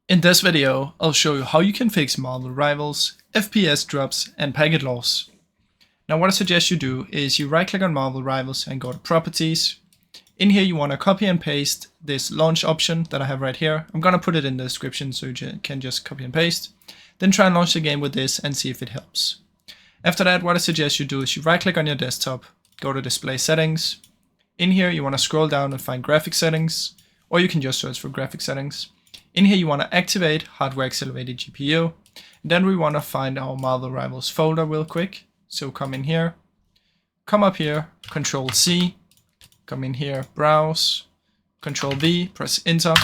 In this video, I'll show you how you can fix Marvel Rivals, FPS drops, and packet loss. Now what I suggest you do is you right click on Marvel Rivals and go to Properties. In here you want to copy and paste this launch option that I have right here. I'm going to put it in the description so you can just copy and paste. Then try and launch the game with this and see if it helps. After that, what I suggest you do is you right click on your desktop, go to Display Settings. In here you want to scroll down and find Graphic Settings, or you can just search for Graphic Settings. In here you want to activate Hardware Accelerated GPU. Then we want to find our Marvel Rivals folder real quick. So come in here, come up here, Control C, come in here, Browse, Control V, press Enter,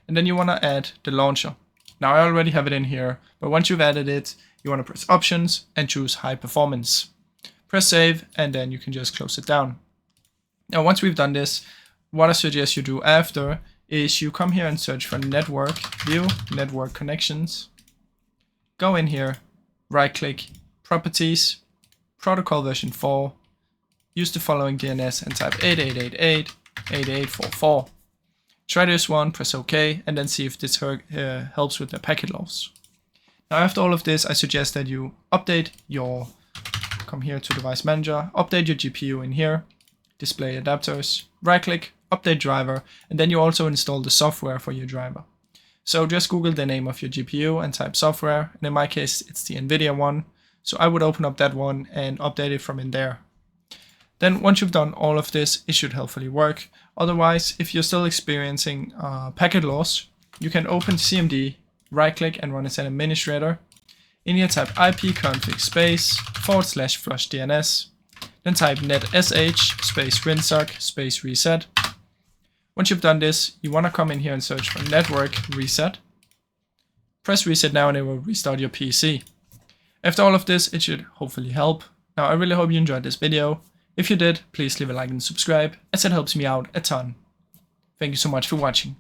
and then you want to add the launcher. Now I already have it in here, but once you've added it, you want to press Options and choose High Performance. Press Save, and then you can just close it down. Now once we've done this, what I suggest you do after is you come here and search for Network, View, Network Connections. Go in here, right click, Properties, Protocol version 4, use the following DNS and type 8888.8844. Try this one, press OK, and then see if this helps with the packet loss. Now after all of this, I suggest that you update your, come here to Device Manager, update your GPU in here, Display Adapters, right click, Update Driver, and then you also install the software for your driver. So just Google the name of your GPU and type software, and in my case it's the NVIDIA one, so I would open up that one and update it from in there. Then once you've done all of this, it should hopefully work. Otherwise, if you're still experiencing packet loss, you can open CMD, right click and run as an administrator. In here type ipconfig space /flush DNS, then type netsh space rinsock space reset. Once you've done this, you want to come in here and search for network reset. Press reset now and it will restart your PC. After all of this, it should hopefully help. Now I really hope you enjoyed this video. If you did, please leave a like and subscribe, as it helps me out a ton. Thank you so much for watching.